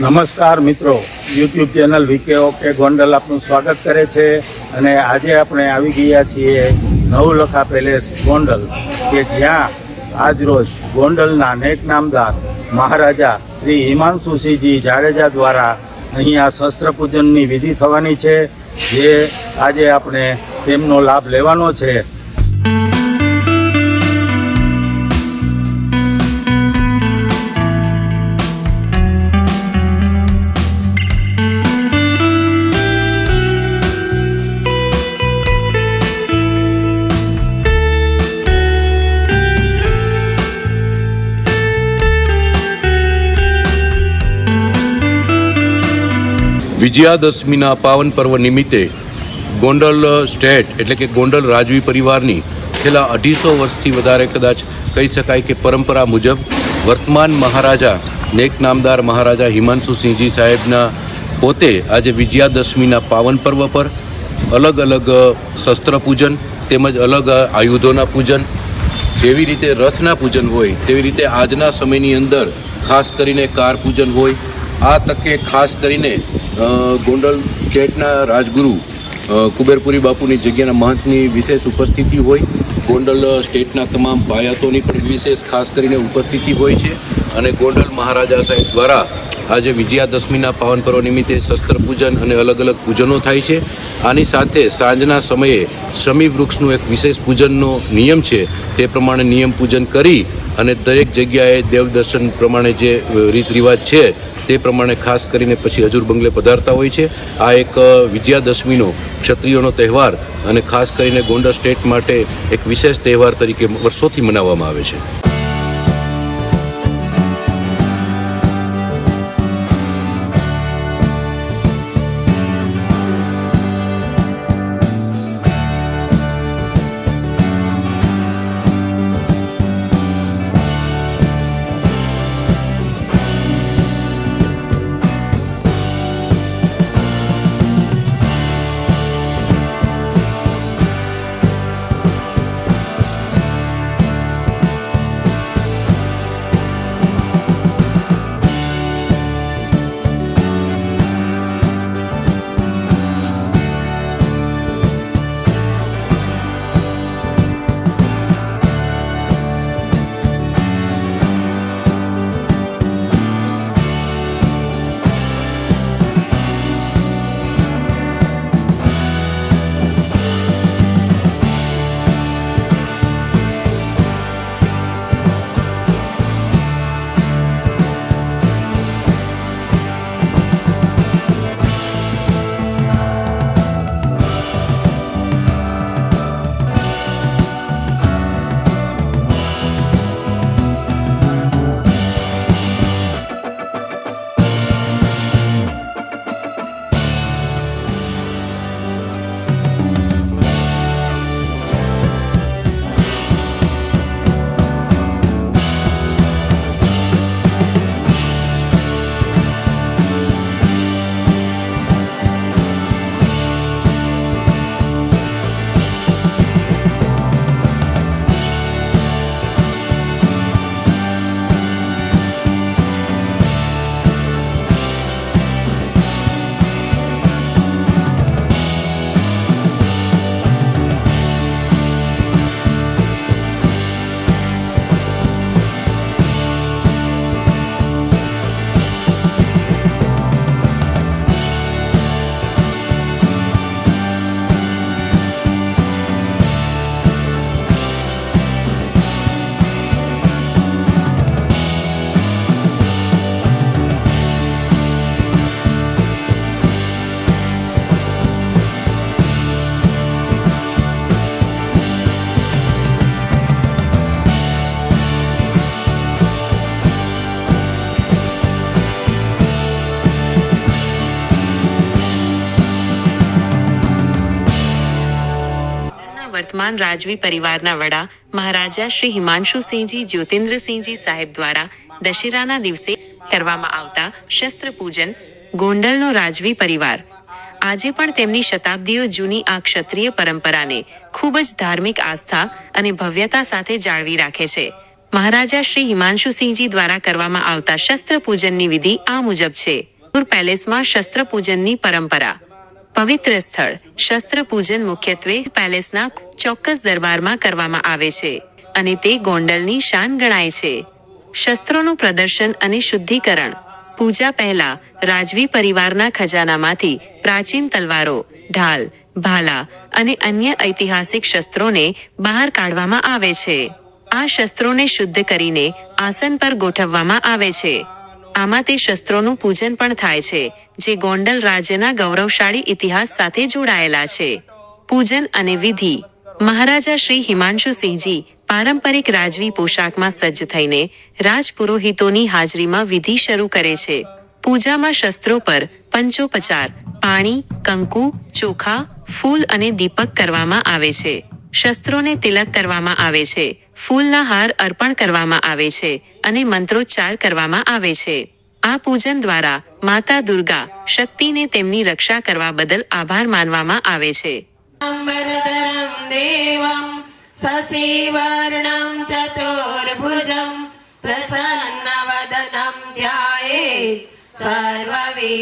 નમસ્કાર મિત્રો, YouTube channel VK okay Gondal આપનું સ્વાગત કરે છે. અને આજે આપણે આવી ગયા છીએ નવલખા પેલેસ ગોંડલ, કે જ્યાં આજરોજ ગોંડલના નેક નામદાર મહારાજા શ્રી હિમાંશુસિંહજી જાડેજા દ્વારા અહીંયા શસ્ત્ર પૂજનની વિધિ થવાની છે, જે આજે આપણે તેમનો લાભ લેવાનો છે. વિજયાદશમીના પાવન પર્વ નિમિત્તે ગોંડલ સ્ટેટ એટલે કે ગોંડલ રાજવી પરિવારની છેલ્લા 250 વર્ષથી વધારે કદાચ કહી શકાય કે પરંપરા મુજબ વર્તમાન મહારાજા નેક નામદાર મહારાજા હિમાંશુસિંહજી સાહેબના પોતે આજે વિજયાદશમીના પાવન પર્વ પર અલગ અલગ શસ્ત્ર પૂજન તેમજ અલગ આયુધોના પૂજન, જેવી રીતે રથના પૂજન હોય તેવી રીતે આજના સમયની અંદર ખાસ કરીને કાર પૂજન હોય. આ તકે ખાસ કરીને ગોંડલ સ્ટેટના રાજગુરુ કુબેરપુરી બાપુની જગ્યાના મહંતની વિશેષ ઉપસ્થિતિ હોય. ગોંડલ સ્ટેટના તમામ ભાયાતોની પણ વિશેષ ખાસ કરીને ઉપસ્થિતિ હોય છે. અને ગોંડલ મહારાજા સાહેબ દ્વારા આજે વિજયાદશમીના પાવન પર્વ નિમિત્તે શસ્ત્ર પૂજન અને અલગ અલગ પૂજનો થાય છે. આની સાથે સાંજના સમયે શમી વૃક્ષનું એક વિશેષ પૂજનનો નિયમ છે, તે પ્રમાણે નિયમ પૂજન કરી અને દરેક જગ્યાએ દેવ દર્શન પ્રમાણે જે રીત રિવાજ છે તે પ્રમાણે ખાસ કરીને પછી હજુર બંગલે પધારતા હોય છે. આ એક વિજયાદશમીનો ક્ષત્રિયોનો તહેવાર અને ખાસ કરીને ગોંડલ સ્ટેટ માટે એક વિશેષ તહેવાર તરીકે વર્ષોથી મનાવવામાં આવે છે. વર્તમાન રાજવી પરિવારના વડા મહારાજા શ્રી હિમાંશુસિંહજી જ્યોતિન્દ્રસિંહજી સાહેબ દ્વારા દશેરાના દિવસે કરવામાં આવતા શસ્ત્ર પૂજન ગોંડલનો રાજવી પરિવાર આજે પણ તેમની શતાબ્દીઓ જૂની આ ક્ષત્રિય પરંપરાને ખૂબ જ ધાર્મિક આસ્થા અને ભવ્યતા સાથે જાળવી રાખે છે. મહારાજા શ્રી હિમાંશુસિંહજી દ્વારા કરવામાં આવતા શસ્ત્ર પૂજનની વિધિ આ મુજબ છે. પેલેસમાં શસ્ત્ર પૂજનની પરંપરા. પવિત્ર સ્થળ શસ્ત્ર પૂજન મુખ્યત્વે પેલેસના ચોક્કસ દરબારમાં કરવામાં આવે છે અને તે ગોંડલની શાન ગણાય છે. શસ્ત્રોનું પ્રદર્શન અને શુદ્ધિકરણ. પૂજા પહેલા રાજવી પરિવારના ખજાનામાંથી પ્રાચીન તલવારો, ઢાલ, ભાલા અને અન્ય ઐતિહાસિક શસ્ત્રોને બહાર કાઢવામાં આવે છે. આ શસ્ત્રોને શુદ્ધ કરીને આસન પર ગોઠવવામાં આવે છે. આમાં તે શસ્ત્રોનું પૂજન પણ થાય છે, જે ગોંડલ રાજ્યના ગૌરવશાળી ઇતિહાસ સાથે જોડાયેલા છે. પૂજન અને વિધિ. મહારાજા શ્રી હિમાંશુસિંહજી પારંપરિક રાજવી પોશાકમાં સજ્જ થઈને રાજપુરોહિતોની હાજરીમાં વિધિ શરૂ કરે છે. પૂજામાં શસ્ત્રો પર પંચોપચાર, પાણી, કંકુ, ચોખા, ફૂલ અને દીપક કરવામાં આવે છે. શસ્ત્રોને તિલક કરવામાં આવે છે, ફૂલના હાર અર્પણ કરવામાં આવે છે અને મંત્રોચ્ચાર કરવામાં આવે છે. આ પૂજન દ્વારા માતા દુર્ગા શક્તિને તેમની રક્ષા કરવા બદલ આભાર માનવામાં આવે છે. वरदरं देवं शशिवर्णं चतुर्भुजं प्रसन्नवदनं ध्यायेत् सर्वविघ्नोपशान्तये.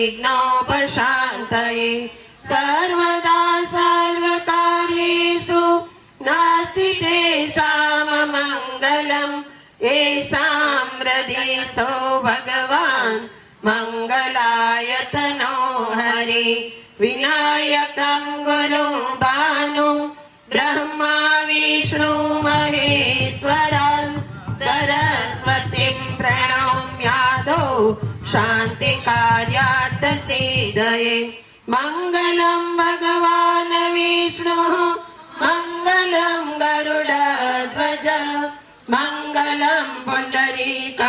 सर्वदा सर्वकार्येषु नास्ति तेषाममङ्गलं. येषां हृदयस्थो भगवान् मङ्गलायतनो हरे. विनायकं गुरुं भानुं ब्रह्मा विष्णु महेश्वरं सरस्वतीं प्रणम्यादो शान्तिकार्यार्थसिद्धये. मङ्गलं भगवान् विष्णुः मङ्गलं गरुडध्वज मङ्गलं पुण्डरीकाक्षो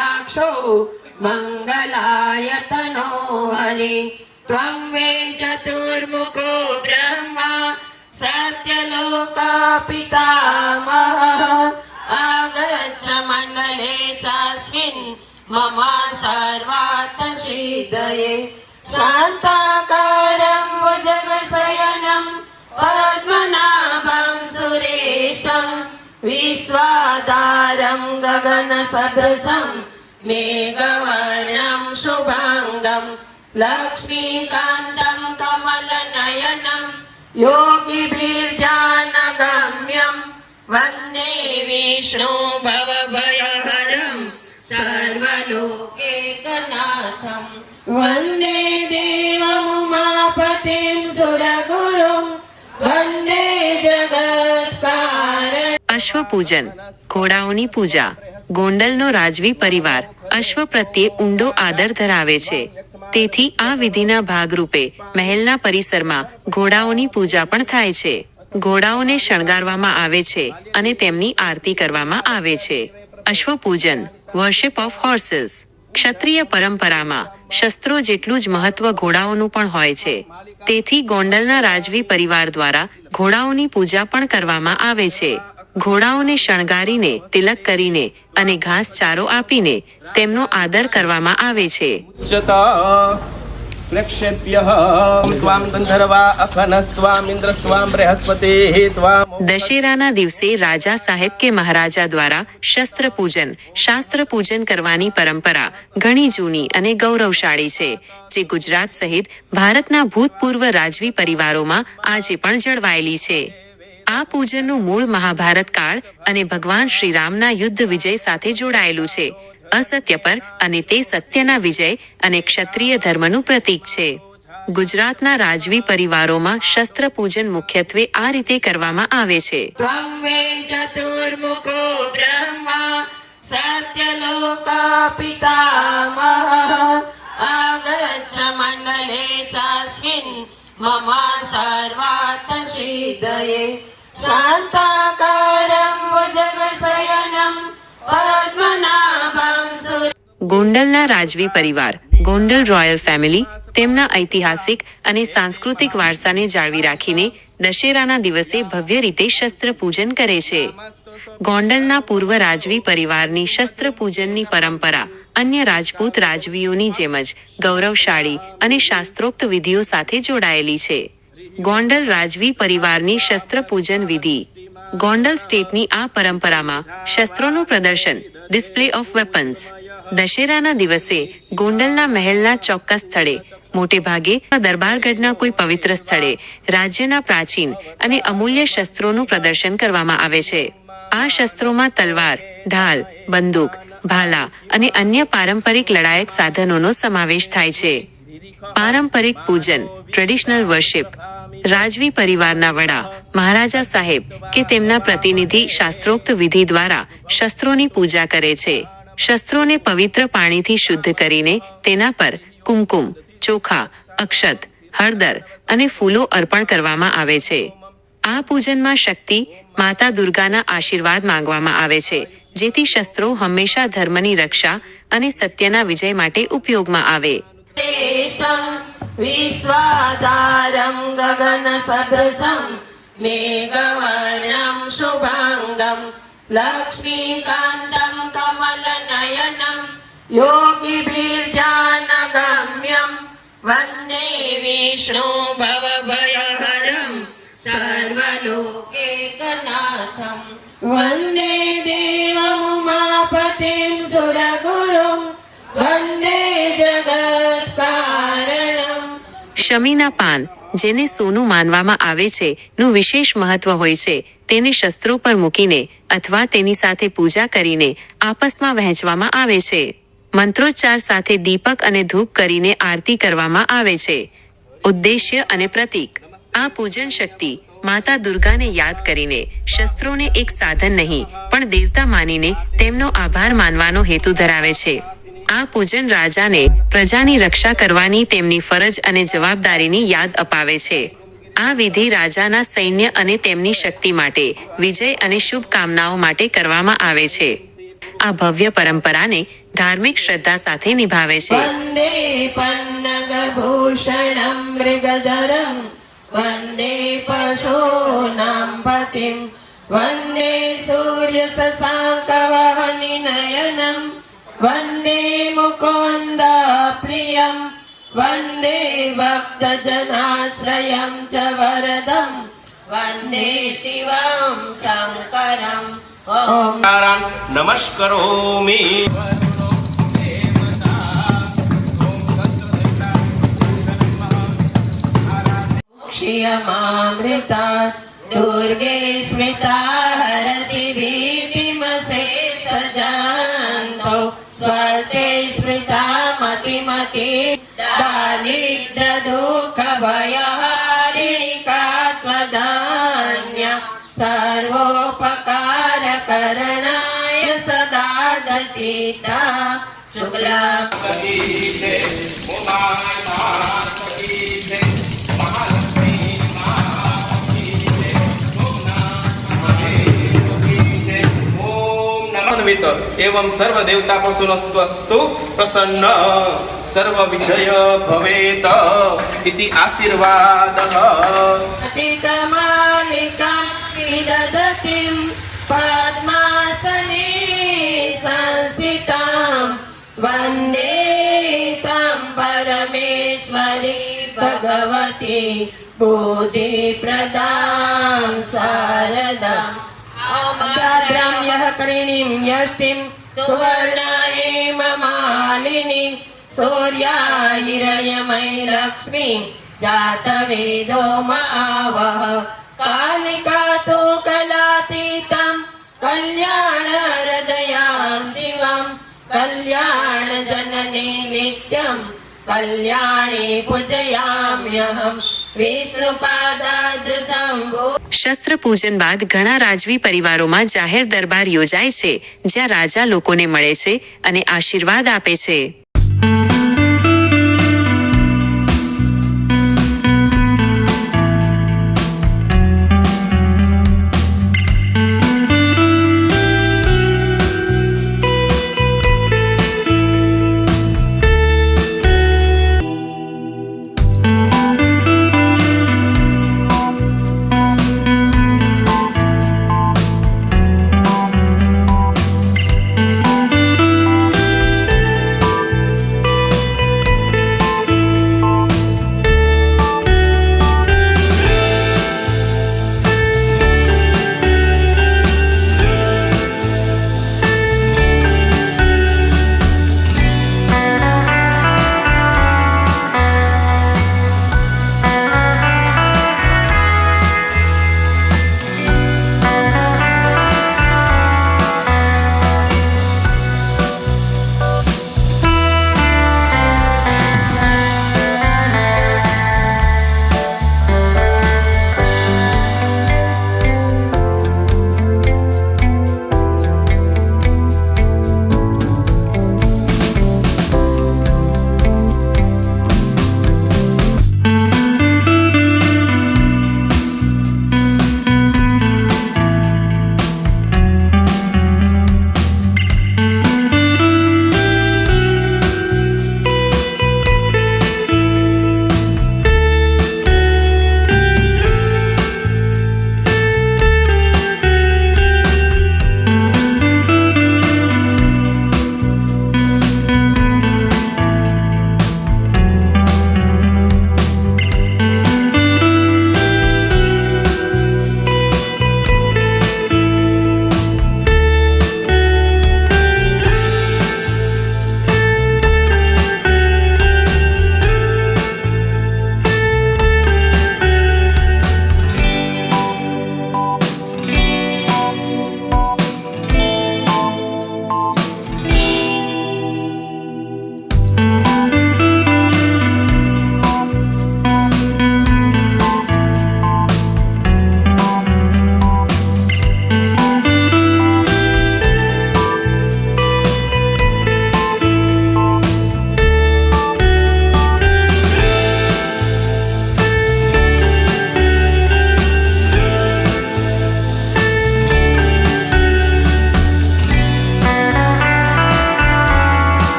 मङ्गलायतनो हरे. त्वं वै चतुर्मुखो ब्रह्मा सत्यलोका पितामहः. आगच्छ मण्डले चास्मिन् मम सर्वार्थसिद्धये. शान्ताकारं भुजगशयनं पद्मनाभं सुरेशं विश्वाधारं गगनसदृशं मेघवर्णं शुभाङ्गं लक्ष्मीकान्तं कमलनयनं योगिभिर्ध्यानगम्यं वन्दे विष्णु भवभयहरं सर्वलोकैकनाथं. वन्दे देवमुमापतिं सुरगुरुं वन्दे जगत्कारणम्. અશ્વપૂજન. ઘોડાઓની પૂજા. ગોંડલનો રાજવી પરિવાર અશ્વ પ્રત્યે ઊંડો આદર ધરાવે છે. તેથી આ વિધિના ભાગરૂપે મહેલના પરિસરમાં ઘોડાઓની પૂજા પણ થાય છે. ઘોડાઓને શણગારવામાં આવે છે અને તેમની આરતી કરવામાં આવે છે. અશ્વપૂજન વર્શિપ ઓફ હોર્સીસ. ક્ષત્રિય પરંપરામાં શસ્ત્રો જેટલું જ મહત્વ ઘોડાઓનું પણ હોય છે. તેથી ગોંડલના રાજવી પરિવાર દ્વારા ઘોડાઓની પૂજા પણ કરવામાં આવે છે. ઘોડાઓને શણગારીને, તિલક કરીને અને ઘાસચારો આપીને તેમનો આદર કરવામાં આવે છે. प्रेक्षेभ्यः त्वां गन्धर्वा अखनस्त्वाम् इन्द्रस्त्वां बृहस्पतिः त्वां. દશેરાના દિવસે રાજા સાહેબ કે મહારાજા દ્વારા શસ્ત્ર પૂજન, શાસ્ત્ર પૂજન કરવાની પરંપરા ઘણી જૂની અને ગૌરવશાળી છે, જે ગુજરાત સહિત ભારતના ભૂતપૂર્વ રાજવી પરિવારોમાં આજે પણ જળવાયેલી છે. આ પૂજનનું મૂળ મહાભારત કાળ અને ભગવાન શ્રીરામના યુદ્ધ વિજય સાથે જોડાયેલું છે. અસત્ય પર અને તે સત્યના વિજય અને ક્ષત્રિય ધર્મનું પ્રતીક છે. ગુજરાતના રાજવી પરિવારોમાં શસ્ત્ર પૂજન મુખ્યત્વે આ રીતે કરવામાં આવે છે. त्वं वै चतुर्मुखो ब्रह्मा सत्यलोका पितामहः. आगच्छ मण्डले चास्मिन् मम सर्वार्थसिद्धये. शान्ताकारं भुजगशयनं पद्मनाभं सुरेशं. ગોંડલના રાજવી પરિવાર ગોંડલ રોયલ ફેમિલી તેમના ઐતિહાસિક અને સાંસ્કૃતિક વારસાને જાળવી રાખીને દશેરાના દિવસે ભવ્ય રીતે શસ્ત્ર પૂજન કરે છે. ગોંડલના પૂર્વ રાજવી પરિવારની શસ્ત્ર પૂજનની પરંપરા અન્ય રાજપૂત રાજવીઓની જેમ જ ગૌરવશાળી અને શાસ્ત્રોક્ત વિધિઓ સાથે જોડાયેલી છે. ગોંડલ રાજવી પરિવારની શસ્ત્ર પૂજન વિધિ. ગોંડલ સ્ટેટની આ પરંપરામાં શસ્ત્રોનું પ્રદર્શન, ડિસ્પ્લે ઓફ વેપન્સ, દશેરાના દિવસે ગોંડલના મહેલના ચોક્કસ સ્થળે, મોટે ભાગે દરબારગઢના કોઈ પવિત્ર સ્થળે રાજ્યના પ્રાચીન અને અમૂલ્ય શસ્ત્રોનું પ્રદર્શન કરવામાં આવે છે. આ શસ્ત્રોમાં તલવાર, ઢાલ, બંદૂક, ભાલા અને અન્ય પારંપરિક લડાયક સાધનોનો સમાવેશ થાય છે. પારંપરિક પૂજન, ટ્રેડિશનલ વર્શિપ. રાજવી પરિવારના વડા, મહારાજા સાહેબ કે તેમના પ્રતિનિધિ શાસ્ત્રોક્ત વિધિ દ્વારા શસ્ત્રોની પૂજા કરે છે. શસ્ત્રોને પવિત્ર પાણીથી શુદ્ધ કરીને તેના પર કુમકુમ, ચોખા, અક્ષત, હળદર અને ફૂલો અર્પણ કરવામાં આવે છે. આ પૂજનમાં શક્તિ, માતા દુર્ગાના આશીર્વાદ માંગવામાં આવે છે, જેથી શસ્ત્રો હંમેશા ધર્મની રક્ષા અને સત્યના વિજય માટે ઉપયોગમાં આવે. देशं विश्वाधारं गगनसदृशं मेघवर्णं शुभाङ्गं लक्ष्मीकान्तं कमलनयनं योगिभिर्ध्यानगम्यं वन्दे विष्णु भवभयहरं सर्वलोकैकनाथं वन्दे देवमुमापतिं सुरगुरुं वन्दे जगत्कारणम्. શમીના પાન, જેને સોનું માનવામાં આવે છે, નું વિશેષ મહત્વ હોય છે. તેને શસ્ત્રો પર મૂકીને અથવા તેની સાથે પૂજા કરીને આપસમાં વહેંચવામાં આવે છે. મંત્રોચ્ચાર સાથે દીપક અને ધૂપ કરીને આરતી કરવામાં આવે છે. ઉદ્દેશ્ય અને પ્રતીક. આ પૂજન શક્તિ, માતા દુર્ગાને યાદ કરીને, શસ્ત્રોને એક સાધન નહીં પણ દેવતા માનીને તેમનો આભાર માનવાનો હેતુ ધરાવે છે. આ પૂજન રાજાને પ્રજાની રક્ષા કરવાની તેમની ફરજ અને જવાબદારીની યાદ અપાવે છે. આ વિધિ રાજાના સૈન્ય અને તેમની શક્તિ માટે, વિજય અને શુભકામનાઓ માટે કરવામાં આવે છે. આ ભવ્ય પરંપરાને ધાર્મિક શ્રદ્ધા સાથે નિભાવે છે. वन्दे पन्नगभूषणं मृगधरं वन्दे पशूनां पतिं वन्दे सूर्यशशाङ्कवहनिनयनं वन्दे मुकुन्दप्रियं वन्दे भक्तजनाश्रयं च वरदं वन्दे शिवं शङ्करम्. ॐ नमस्करोमि. क्षीयमामृता दुर्गे स्मृता हरसि भीतिमसे सजान्तो स्वस्ते स्मृता मतिमति दारिद्र दुःख भयहारिणि कात्वधान्य सर्वोपकार करणाय सदा दचिता शुक्ला एवं सर्व देवता पशुनस्तु अस्तु प्रसन्न सर्व विजय भवेत इति आशीर्वादः. अतिकमालिकां विदधतीं पद्मासने संस्थितां वन्दे तां परमेश्वरी भगवती बुद्धिप्रदां शारदाम्. भद्राम्यः करिणीं यष्टिं सुवर्णाहेममालिनीं सूर्या हिरण्यमयी लक्ष्मीं जातवेदो मावः कालिका तु कलातीतं कल्याणहृदयां शिवं कल्याणजननी नित्यं कल्याणी पूजयाम्यहं વિષ્ણુપાદાજ શંભો. શસ્ત્ર પૂજન બાદ ઘણા રાજવી પરિવારોમાં જાહેર દરબાર યોજાય છે, જ્યાં રાજા લોકોને મળે છે અને આશીર્વાદ આપે છે.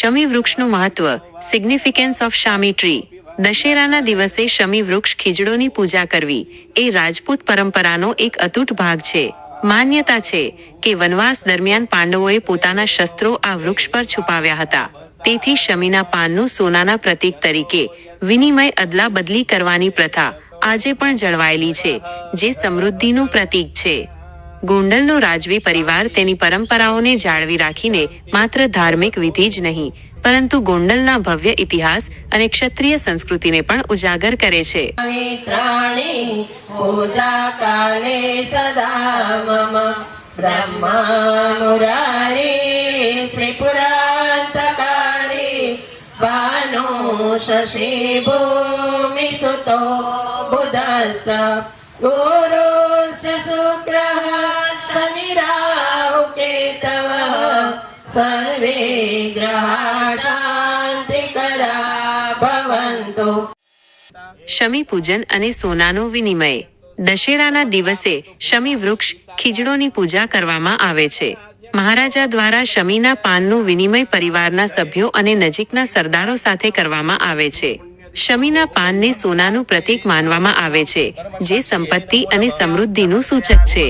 શમી વૃક્ષનું મહત્વ, સિગ્નિફિકન્સ ઓફ શામી ટ્રી. દશેરાના દિવસે શમી વૃક્ષ ખીજડોની પૂજા કરવી એ રાજપૂત પરંપરાનો એક અતૂટ ભાગ છે. માન્યતા છે કે વનવાસ દરમિયાન પાંડવોએ પોતાના શસ્ત્રો આ વૃક્ષ પર છુપાવ્યા હતા. તેથી શમીના પાનનું સોનાના પ્રતીક તરીકે વિનિમય અદલા બદલી કરવાની પ્રથા આજે પણ જળવાયેલી છે, જે સમૃદ્ધિનું પ્રતીક છે. ગોંડલનો રાજવી પરિવાર તેની પરંપરાઓને જાળવી રાખીને માત્ર ધાર્મિક વિધિ જ નહીં, પરંતુ ગોંડલના ભવ્ય ઇતિહાસ અને ક્ષત્રિય સંસ્કૃતિને પણ ઉજાગર કરે છે. પવિત્રાણી પૂજા કાલે સદા મમ બ્રહ્મા મુરારી શ્રી પુરાંતકારી ભાનો શશી ભૂમિ સુતો બુધશ્ચ ગુરુશ્ચ શુક્રઃ શનિરાહુ કેતવ સર્વે ગ્રહા શાંતિકરા ભવન્તુ. શમી પૂજન અને સોનાનો વિનિમય. દશેરાના દિવસે શમી વૃક્ષ ખીજડોની પૂજા કરવામાં આવે છે. મહારાજા દ્વારા શમીના પાનનું વિનિમય પરિવારના સભ્યો અને નજીકના સરદારો સાથે કરવામાં આવે છે. શમીના પાનને સોનાનું પ્રતીક માનવામાં આવે છે, જે સંપત્તિ અને સમૃદ્ધિનું સૂચક છે.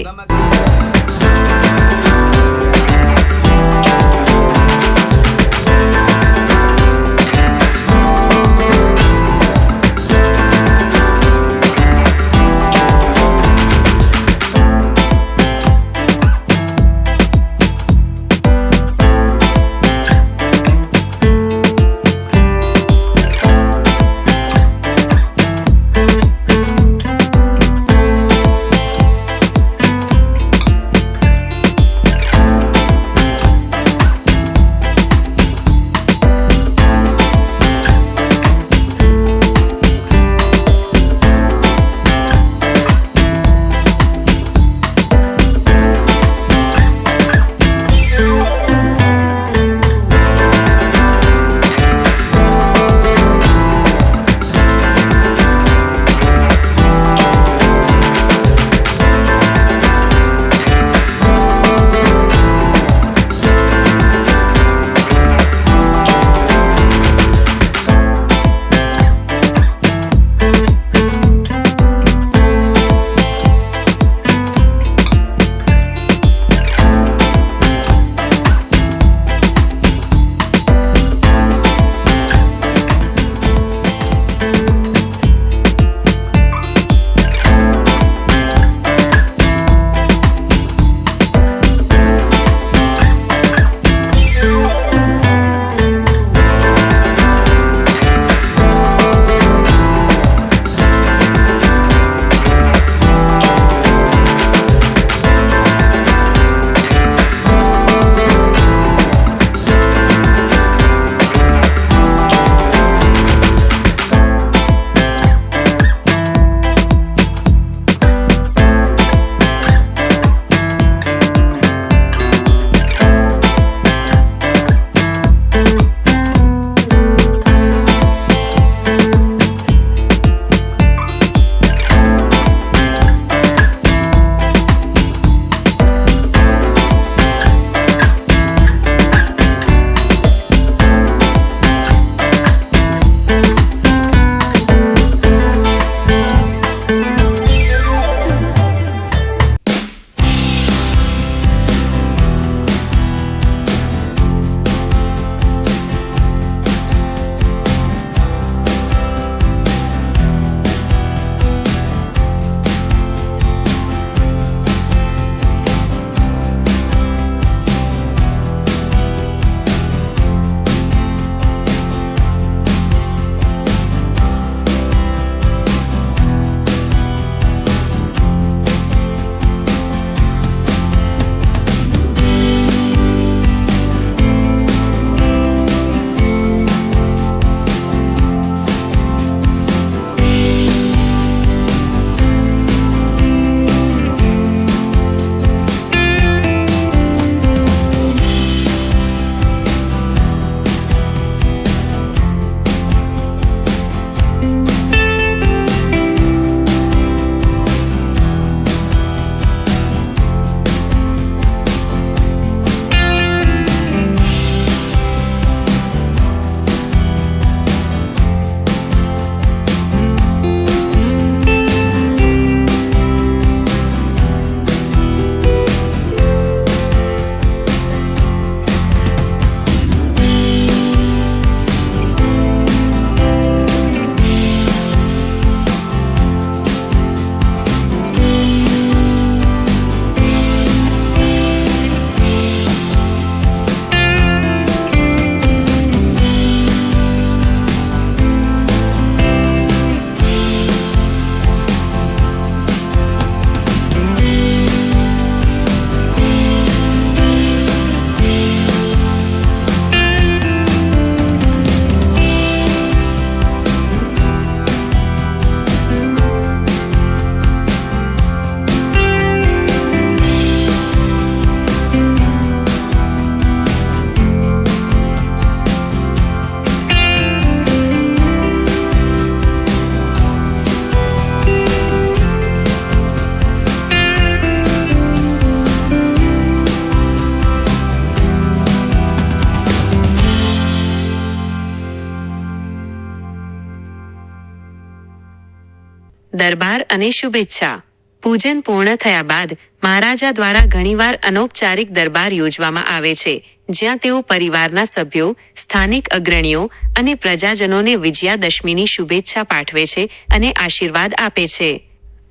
દરબાર અને શુભેચ્છા. પૂજન પૂર્ણ થયા બાદ મહારાજા દ્વારા ઘણીવાર અનૌપચારિક દરબાર યોજવામાં આવે છે, જ્યાં તેઓ પરિવારના સભ્યો, સ્થાનિક અગ્રણીઓ અને પ્રજાજનોને વિજયાદશમીની શુભેચ્છા પાઠવે છે અને આશીર્વાદ આપે છે.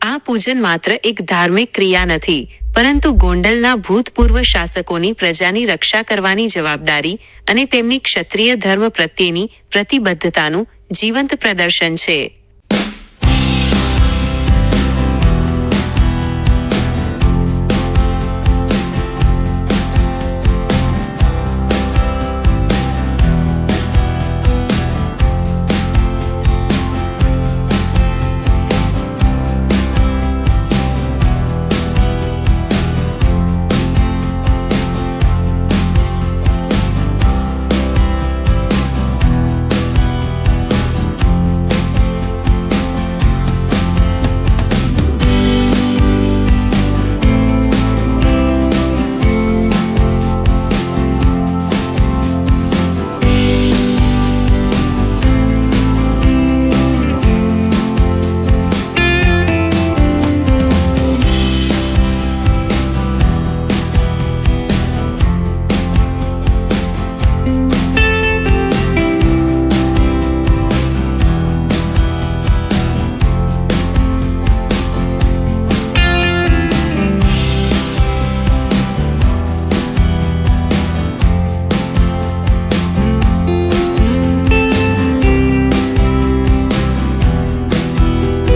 આ પૂજન માત્ર એક ધાર્મિક ક્રિયા નથી, પરંતુ ગોંડલના ભૂતપૂર્વ શાસકોની પ્રજાની રક્ષા કરવાની જવાબદારી અને તેમની ક્ષત્રિય ધર્મ પ્રત્યેની પ્રતિબદ્ધતાનું જીવંત પ્રદર્શન છે.